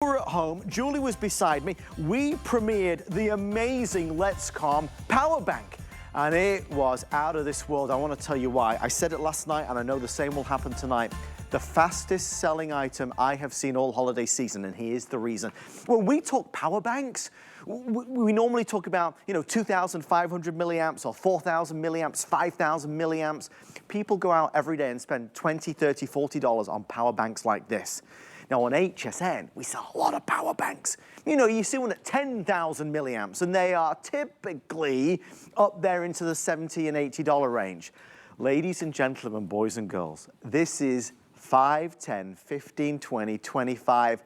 We're at home, Julie was beside me. We premiered the amazing Letscom Power Bank. And it was out of this world. I want to tell you why. I said it last night, and I know the same will happen tonight. The fastest selling item I have seen all holiday season, and here's the reason. When we talk power banks, we normally talk about, 2,500 milliamps or 4,000 milliamps, 5,000 milliamps. People go out every day and spend $20, $30, $40 on power banks like this. Now on HSN, we sell a lot of power banks. You see one at 10,000 milliamps, and they are typically up there into the $70 and $80 range. Ladies and gentlemen, boys and girls, this is 5, 10, 15, 20, 25,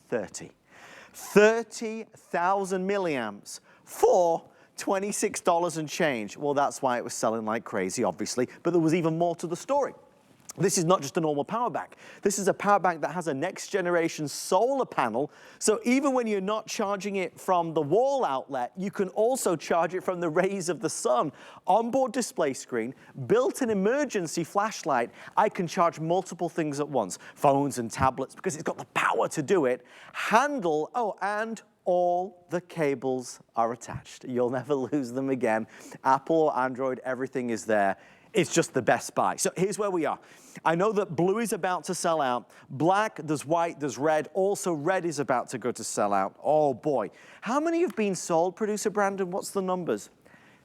30. 30,000 milliamps for $26 and change. Well, that's why it was selling like crazy, obviously, but there was even more to the story. This is not just a normal power bank. This is a power bank that has a next generation solar panel. So even when you're not charging it from the wall outlet, you can also charge it from the rays of the sun. Onboard display screen, built-in emergency flashlight. I can charge multiple things at once, phones and tablets, because it's got the power to do it. Handle, and all the cables are attached. You'll never lose them again. Apple or Android, everything is there. It's just the best buy. So here's where we are. I know that blue is about to sell out. Black, there's white, there's red. Also red is about to go to sell out. Oh boy. How many have been sold, producer Brandon? What's the numbers?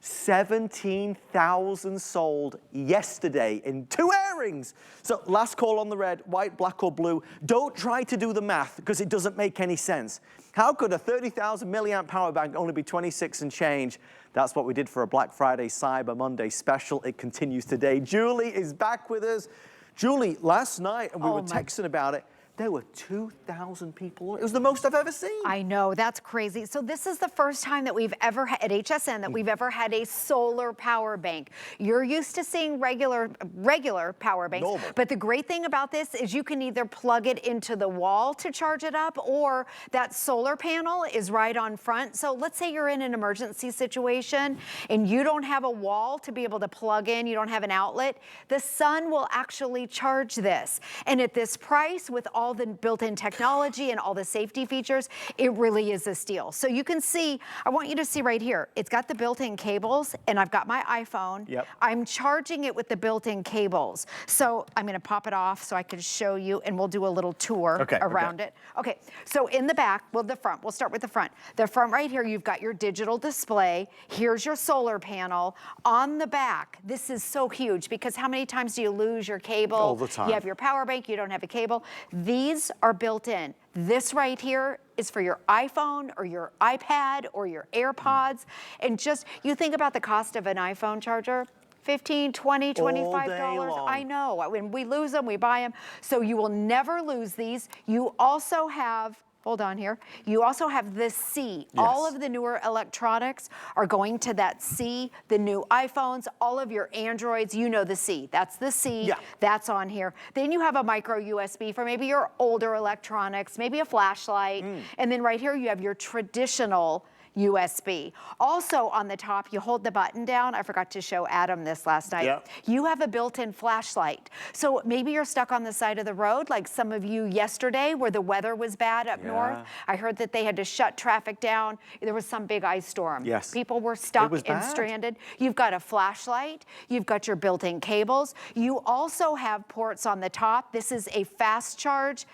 17,000 sold yesterday in 2 airings. So last call on the red, white, black or blue. Don't try to do the math because it doesn't make any sense. How could a 30,000 milliamp power bank only be 26 and change? That's what we did for a Black Friday Cyber Monday special. It continues today. Julie is back with us. Julie, last night, and we were texting about it, there were 2,000 people. It was the most I've ever seen. I know, that's crazy. So this is the first time that we've ever had, at HSN, that we've ever had a solar power bank. You're used to seeing regular power banks, but the great thing about this is you can either plug it into the wall to charge it up, or that solar panel is right on front. So let's say you're in an emergency situation and you don't have a wall to be able to plug in, you don't have an outlet, the sun will actually charge this. And at this price, with all the built-in technology and all the safety features, it really is a steal. So you can see, I want you to see right here, it's got the built-in cables, and I've got my iPhone. Yep. I'm charging it with the built-in cables. So I'm gonna pop it off so I can show you, and we'll do a little tour around it. Okay, so in the back, well, the front, we'll start with the front. The front right here, you've got your digital display. Here's your solar panel. On the back, this is so huge because how many times do you lose your cable? All the time. You have your power bank, you don't have a cable. These are built in. This right here is for your iPhone or your iPad or your AirPods. And just, you think about the cost of an iPhone charger, $15, $20, $25. I know, when we lose them, we buy them. So you will never lose these. You also have, hold on here. You also have the C. Yes. All of the newer electronics are going to that C, the new iPhones, all of your Androids, you know the C. That's the C, yeah. That's on here. Then you have a micro USB for maybe your older electronics, maybe a flashlight. And then right here you have your traditional USB. Also on the top, you hold the button down. I forgot to show Adam this last night. Yep. You have a built-in flashlight. So maybe you're stuck on the side of the road, like some of you yesterday where the weather was bad up north. I heard that they had to shut traffic down. There was some big ice storm. Yes. People were stuck and stranded. You've got a flashlight. You've got your built-in cables. You also have ports on the top. This is a fast charge.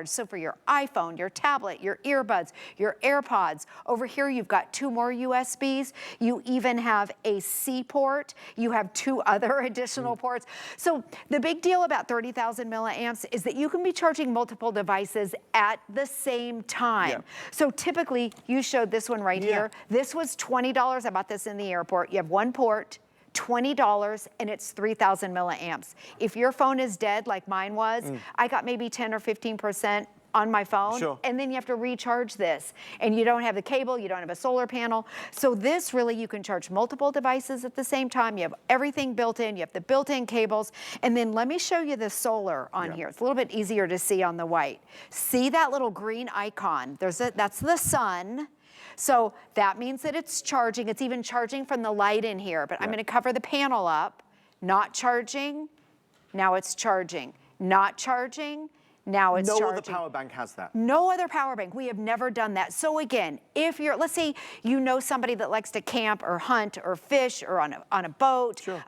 So for your iPhone, your tablet, your earbuds, your AirPods. Over here, you've got 2 more USBs. You even have a C port. You have 2 other additional ports. So the big deal about 30,000 milliamps is that you can be charging multiple devices at the same time. So typically, you showed this one right here. This was $20. I bought this in the airport. You have 1 port. $20, and it's 3,000 milliamps. If your phone is dead like mine was, I got maybe 10 or 15% on my phone, and then you have to recharge this. And you don't have the cable, you don't have a solar panel. So this really, you can charge multiple devices at the same time. You have everything built in, you have the built-in cables. And then let me show you the solar on here. It's a little bit easier to see on the white. See that little green icon? That's the sun. So that means that it's charging. It's even charging from the light in here, but I'm gonna cover the panel up. Not charging, now it's charging. Not charging, now it's charging. No other power bank has that. No other power bank. We have never done that. So again, if you're, let's say you know somebody that likes to camp or hunt or fish or on a boat, sure.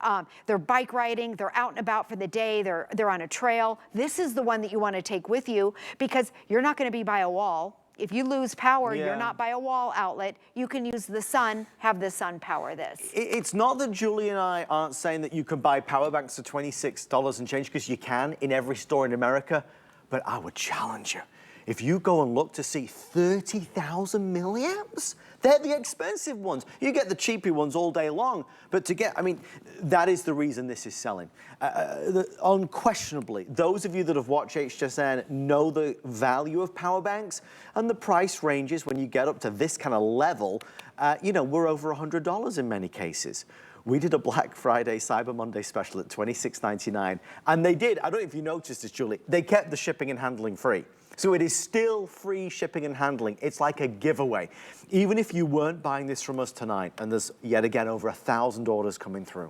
They're bike riding, they're out and about for the day, they're on a trail. This is the one that you want to take with you because you're not going to be by a wall. If you lose power, you're not by a wall outlet. You can use the sun, have the sun power this. It's not that Julie and I aren't saying that you can buy power banks for $26 and change, because you can in every store in America, but I would challenge you. If you go and look to see 30,000 milliamps, they're the expensive ones. You get the cheapy ones all day long, but to get, I mean, that is the reason this is selling. Unquestionably, those of you that have watched HSN know the value of power banks, and the price ranges when you get up to this kind of level, you know, we're over $100 in many cases. We did a Black Friday Cyber Monday special at $26.99, and they did, I don't know if you noticed this, Julie, they kept the shipping and handling free. So it is still free shipping and handling. It's like a giveaway. Even if you weren't buying this from us tonight, and there's yet again over 1,000 orders coming through,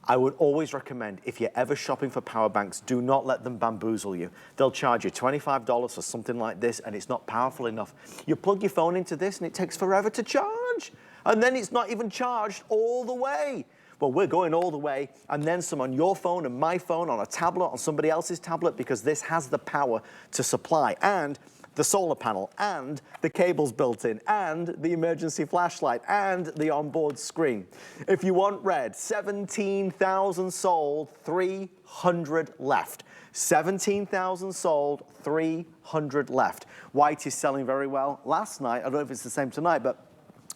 I would always recommend, if you're ever shopping for power banks, do not let them bamboozle you. They'll charge you $25 for something like this, and it's not powerful enough. You plug your phone into this, and it takes forever to charge. And then it's not even charged all the way. Well, we're going all the way, and then some on your phone and my phone, on a tablet, on somebody else's tablet, because this has the power to supply, and the solar panel, and the cables built in, and the emergency flashlight, and the onboard screen. If you want red, 17,000 sold, 300 left. 17,000 sold, 300 left. White is selling very well. Last night, I don't know if it's the same tonight, but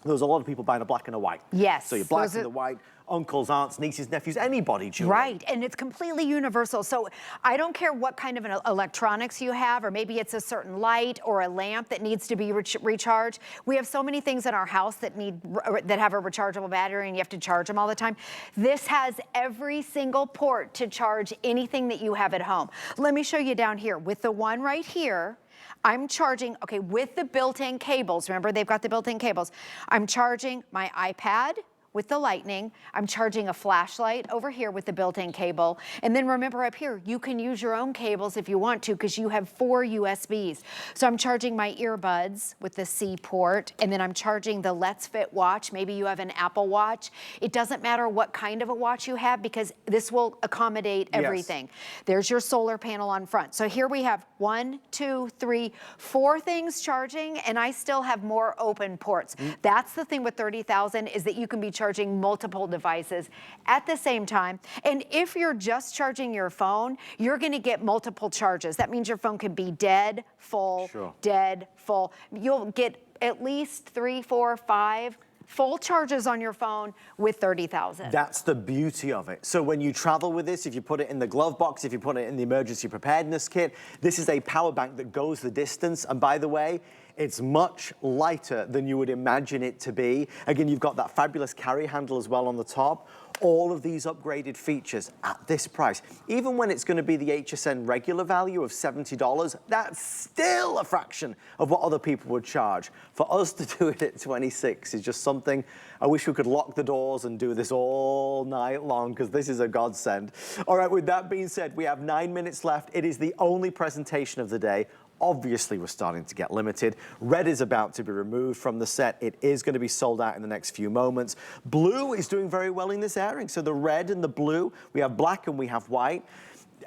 there was a lot of people buying a black and a white. Yes. So your black and the white, uncles, aunts, nieces, nephews, anybody, Julie. Right, and it's completely universal. So I don't care what kind of an electronics you have, or maybe it's a certain light or a lamp that needs to be recharged. We have so many things in our house that have a rechargeable battery, and you have to charge them all the time. This has every single port to charge anything that you have at home. Let me show you down here. With the one right here, I'm charging, okay, with the built-in cables. Remember, they've got the built-in cables. I'm charging my iPad with the lightning. I'm charging a flashlight over here with the built-in cable. And then remember up here, you can use your own cables if you want to, because you have 4 USBs. So I'm charging my earbuds with the C port, and then I'm charging the Let's Fit watch. Maybe you have an Apple Watch. It doesn't matter what kind of a watch you have, because this will accommodate everything. Yes. There's your solar panel on front. So here we have 1, 2, 3, 4 things charging, and I still have more open ports. That's the thing with 30,000, is that you can be charging multiple devices at the same time. And if you're just charging your phone, you're going to get multiple charges. That means your phone could be dead, full, dead, full. You'll get at least 3, 4, 5 full charges on your phone with 30,000. That's the beauty of it. So when you travel with this, if you put it in the glove box, if you put it in the emergency preparedness kit, this is a power bank that goes the distance. And by the way, it's much lighter than you would imagine it to be. Again, you've got that fabulous carry handle as well on the top. All of these upgraded features at this price. Even when it's going to be the HSN regular value of $70, that's still a fraction of what other people would charge. For us to do it at 26 is just something, I wish we could lock the doors and do this all night long, because this is a godsend. All right, with that being said, we have 9 minutes left. It is the only presentation of the day. Obviously, we're starting to get limited. Red is about to be removed from the set. It is going to be sold out in the next few moments. Blue is doing very well in this airing. So the red and the blue, we have black and we have white.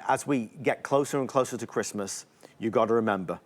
As we get closer and closer to Christmas, you got to remember,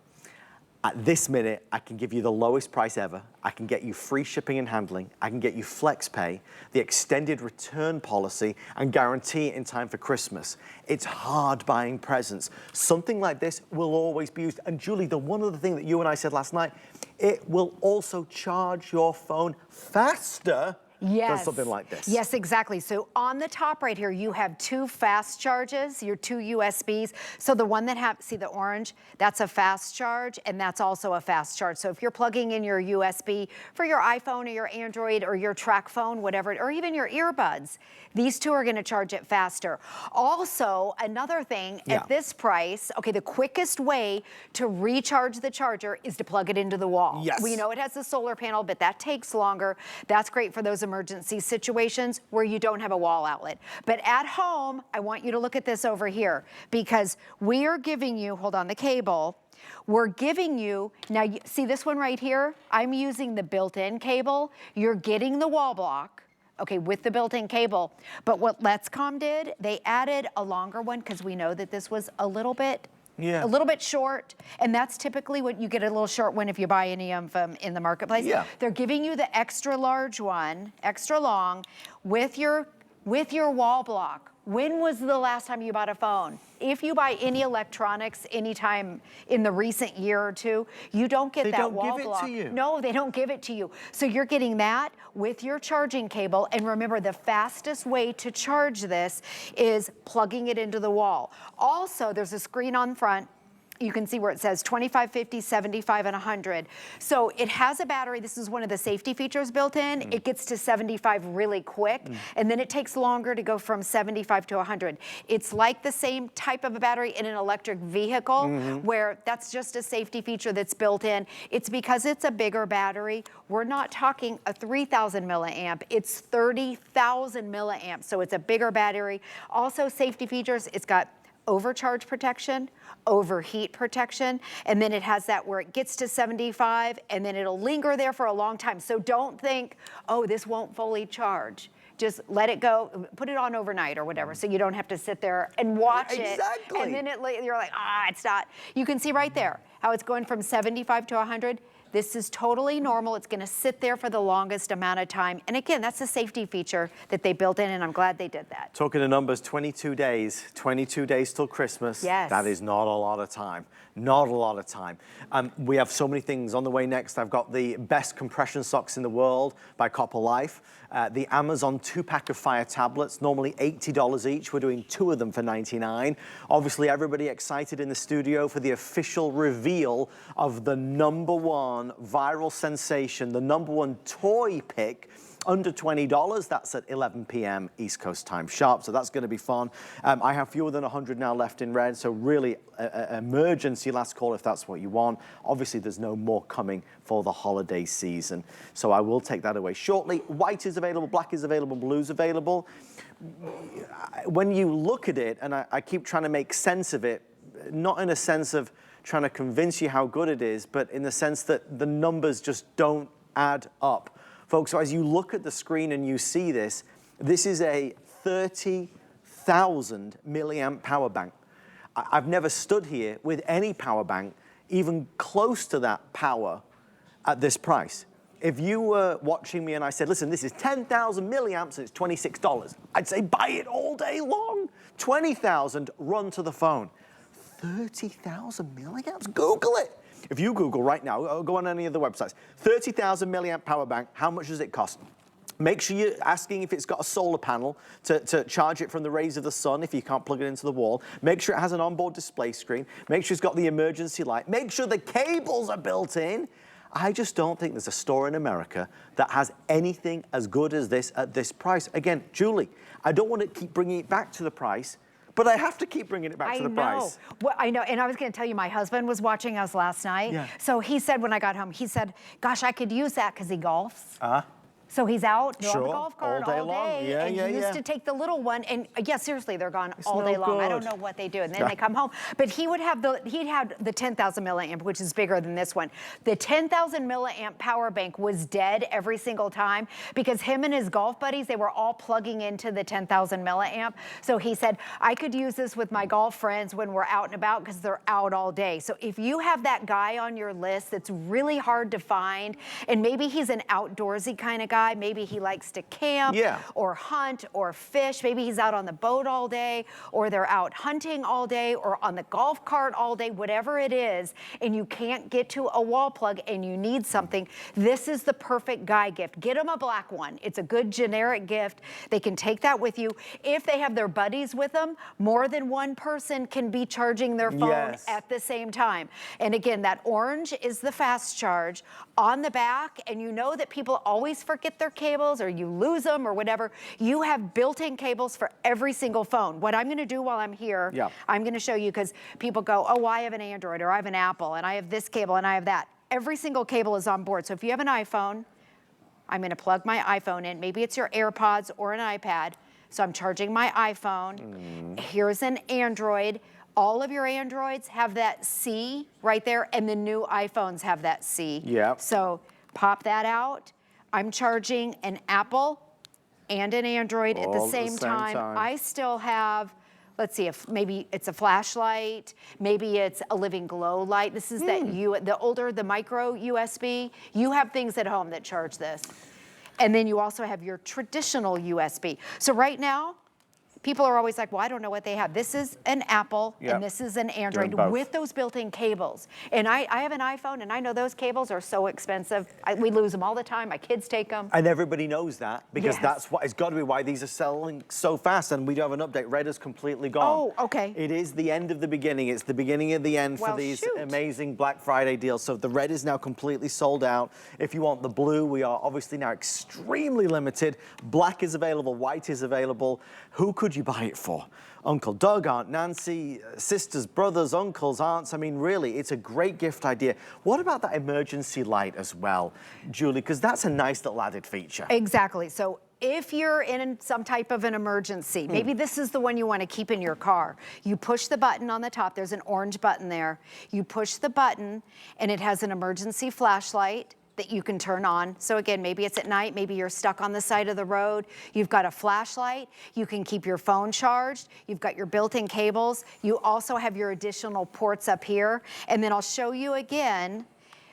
at this minute, I can give you the lowest price ever. I can get you free shipping and handling. I can get you flex pay, the extended return policy, and guarantee it in time for Christmas. It's hard buying presents. Something like this will always be used. And Julie, the one other thing that you and I said last night, it will also charge your phone faster than something like this. Yes, exactly. So on the top right here, you have 2 fast charges, your 2 USBs. So the one that see the orange, that's a fast charge, and that's also a fast charge. So if you're plugging in your USB for your iPhone or your Android or your track phone, whatever, or even your earbuds, these 2 are going to charge it faster. Also, another thing, at this price, okay, the quickest way to recharge the charger is to plug it into the wall. Yes. We know it has a solar panel, but that takes longer. That's great for those emergencies. emergency situations where you don't have a wall outlet. But at home, I want you to look at this over here, because we are giving you, hold on, the cable, we're giving you, now you see this one right here? I'm using the built-in cable. You're getting the wall block, okay, with the built-in cable. But what Letscom did, they added a longer one because we know that this was a little bit short, and that's typically what you get, a little short one if you buy any of them in the marketplace. Yeah. They're giving you the extra large one, extra long, with your wall block. When was the last time you bought a phone? If you buy any electronics anytime in the recent year or two, you don't get that wall block. They don't give it to you. No, they don't give it to you. So you're getting that with your charging cable. And remember, the fastest way to charge this is plugging it into the wall. Also, there's a screen on front. You can see where it says 25, 50, 75, and 100. So it has a battery. This is one of the safety features built in. It gets to 75 really quick, and then it takes longer to go from 75 to 100. It's like the same type of a battery in an electric vehicle, where that's just a safety feature that's built in. It's because it's a bigger battery. We're not talking a 3,000 milliamp. It's 30,000 milliamps, so it's a bigger battery. Also, safety features, it's got overcharge protection, overheat protection, and then it has that where it gets to 75 and then it'll linger there for a long time. So don't think, oh, this won't fully charge. Just let it go, put it on overnight or whatever, so you don't have to sit there and watch it. And then you're like, it's not. You can see right there how it's going from 75 to 100. This is totally normal. It's gonna sit there for the longest amount of time. And again, that's a safety feature that they built in, and I'm glad they did that. Talking to numbers, 22 days till Christmas. Yes. That is not a lot of time. Not a lot of time. We have so many things on the way next. I've got the best compression socks in the world by Copper Life. The Amazon 2-pack of Fire tablets, normally $80 each. We're doing 2 of them for $99. Obviously, everybody excited in the studio for the official reveal of the #1 viral sensation, the #1 toy pick, under $20. That's at 11 p.m. East Coast time sharp, so that's going to be fun. I have fewer than 100 now left in red, so really emergency last call if that's what you want. Obviously, there's no more coming for the holiday season, so I will take that away shortly. White is available, black is available, blue is available. When you look at it, and I keep trying to make sense of it, not in a sense of trying to convince you how good it is, but in the sense that the numbers just don't add up. Folks, so as you look at the screen and you see this, this is a 30,000 milliamp power bank. I've never stood here with any power bank even close to that power at this price. If you were watching me and I said, listen, this is 10,000 milliamps and it's $26, I'd say buy it all day long. 20,000, run to the phone. 30,000 milliamps, Google it. If you Google right now, go on any of the websites, 30,000 milliamp power bank, how much does it cost? Make sure you're asking if it's got a solar panel to charge it from the rays of the sun if you can't plug it into the wall. Make sure it has an onboard display screen. Make sure it's got the emergency light. Make sure the cables are built in. I just don't think there's a store in America that has anything as good as this at this price. Again, Julie, I don't want to keep bringing it back to the price, but I have to keep bringing it back to the price. Well, I know, and I was gonna tell you, my husband was watching us last night. Yeah. So he said when I got home, he said, gosh, I could use that because he golfs. So he's out on the golf cart all day long. Yeah, and he used to take the little one, and yeah, seriously, they're gone all day long. I don't know what they do, and then they come home. But he would have he'd had the 10,000 milliamp, which is bigger than this one. The 10,000 milliamp power bank was dead every single time because him and his golf buddies, they were all plugging into the 10,000 milliamp. So he said, I could use this with my golf friends when we're out and about because they're out all day. So if you have that guy on your list that's really hard to find, and maybe he's an outdoorsy kind of guy, maybe he likes to camp or hunt or fish. Maybe he's out on the boat all day, or they're out hunting all day, or on the golf cart all day, whatever it is, and you can't get to a wall plug and you need something. This is the perfect guy gift. Get them a black one. It's a good generic gift. They can take that with you. If they have their buddies with them, more than one person can be charging their phone at the same time. And again, that orange is the fast charge on the back, and you know that people always forget their cables or you lose them or whatever. You have built-in cables for every single phone. What I'm gonna do while I'm here, I'm gonna show you, because people go, oh, I have an Android or I have an Apple and I have this cable and I have that. Every single cable is on board. So if you have an iPhone, I'm gonna plug my iPhone in. Maybe it's your AirPods or an iPad. So I'm charging my iPhone. Here's an Android. All of your Androids have that C right there, and the new iPhones have that C. Yep. So pop that out. I'm charging an Apple and an Android at the same time. I still have, let's see, if maybe it's a flashlight, maybe it's a living glow light. This is the older, the micro USB. You have things at home that charge this. And then you also have your traditional USB. So right now, people are always like, well, I don't know what they have. This is an Apple and this is an Android with those built-in cables. And I have an iPhone, and I know those cables are so expensive. We lose them all the time. My kids take them. And everybody knows that, because that's what, it's got to be why these are selling so fast. And we do have an update. Red is completely gone. Oh, okay. It is the end of the beginning. It's the beginning of the end for these amazing Black Friday deals. So the red is now completely sold out. If you want the blue, we are obviously now extremely limited. Black is available. White is available. Who could you buy it for? Uncle Doug, Aunt Nancy, sisters, brothers, uncles, aunts. I mean, really, it's a great gift idea. What about that emergency light as well, Julie? Because that's a nice little added feature. Exactly. So if you're in some type of an emergency, maybe this is the one you want to keep in your car. You push the button on the top. There's an orange button there. You push the button, and it has an emergency flashlight that you can turn on. So again, maybe it's at night, maybe you're stuck on the side of the road. You've got a flashlight. You can keep your phone charged. You've got your built-in cables. You also have your additional ports up here. And then I'll show you again.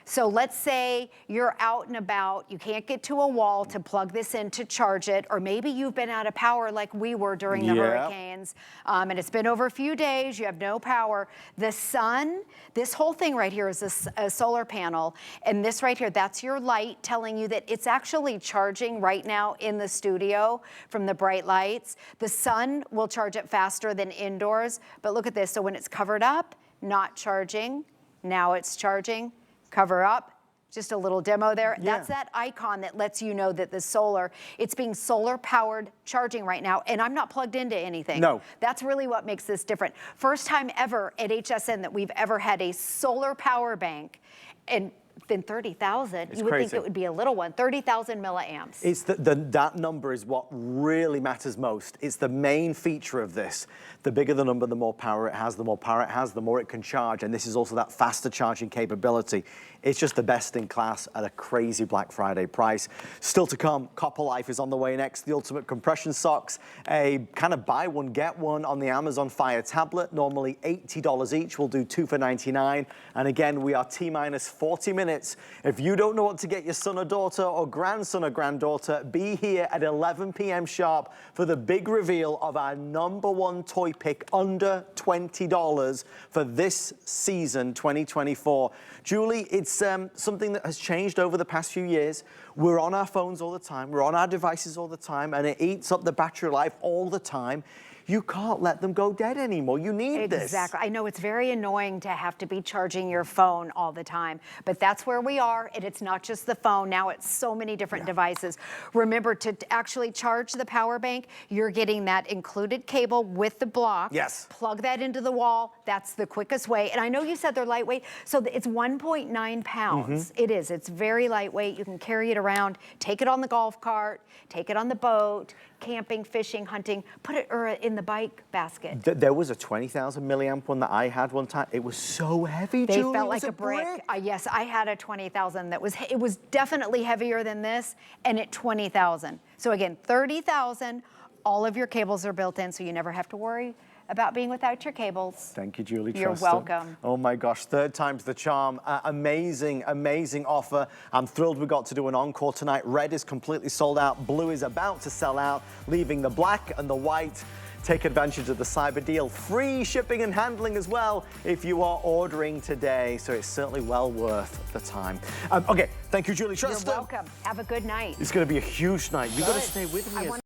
So let's say you're out and about, you can't get to a wall to plug this in to charge it, or maybe you've been out of power like we were during the hurricanes, and it's been over a few days, you have no power. The sun, this whole thing right here is a solar panel, and this right here, that's your light telling you that it's actually charging right now in the studio from the bright lights. The sun will charge it faster than indoors, but look at this, so when it's covered up, not charging, now it's charging. Cover up, just a little demo there. That's that icon that lets you know that the solar, it's being solar powered charging right now, and I'm not plugged into anything. No. That's really what makes this different. First time ever at HSN that we've ever had a solar power bank, and then 30,000. You would think it would be a little one, 30,000 milliamps. It's that number is what really matters most. It's the main feature of this. The bigger the number, the more power it has, the more power it has, the more it can charge. And this is also that faster charging capability. It's just the best in class at a crazy Black Friday price. Still to come, Copper Life is on the way next. The ultimate compression socks, a kind of buy one, get one on the Amazon Fire tablet. Normally $80 each. We'll do 2 for $99. And again, we are T-minus 40 minutes. If you don't know what to get your son or daughter or grandson or granddaughter, be here at 11 p.m. sharp for the big reveal of our #1 toy pick under $20 for this season 2024. Julie, it's something that has changed over the past few years. We're on our phones all the time. We're on our devices all the time, and it eats up the battery life all the time. You can't let them go dead anymore. You need this. Exactly. I know it's very annoying to have to be charging your phone all the time, but that's where we are, and it's not just the phone. Now it's so many different devices. Remember, to actually charge the power bank, you're getting that included cable with the block. Yes. Plug that into the wall. That's the quickest way. And I know you said they're lightweight, so it's 1.9 pounds. It is. It's very lightweight. You can carry it around, take it on the golf cart, take it on the boat, camping, fishing, hunting, put it in the bike basket. There was a 20,000 milliamp one that I had one time. It was so heavy, They Julie. felt like a brick. Yes, I had a 20,000 that was, it was definitely heavier than this, and at 20,000. So again, 30,000, all of your cables are built in, so you never have to worry about being without your cables. Thank you, Julie. You're welcome. Oh my gosh, third time's the charm. Amazing, amazing offer. I'm thrilled we got to do an encore tonight. Red is completely sold out. Blue is about to sell out, leaving the black and the white. Take advantage of the cyber deal. Free shipping and handling as well if you are ordering today. So it's certainly well worth the time. Okay, thank you, Julie Truston. You're welcome. Have a good night. It's going to be a huge night. You've got to stay with me.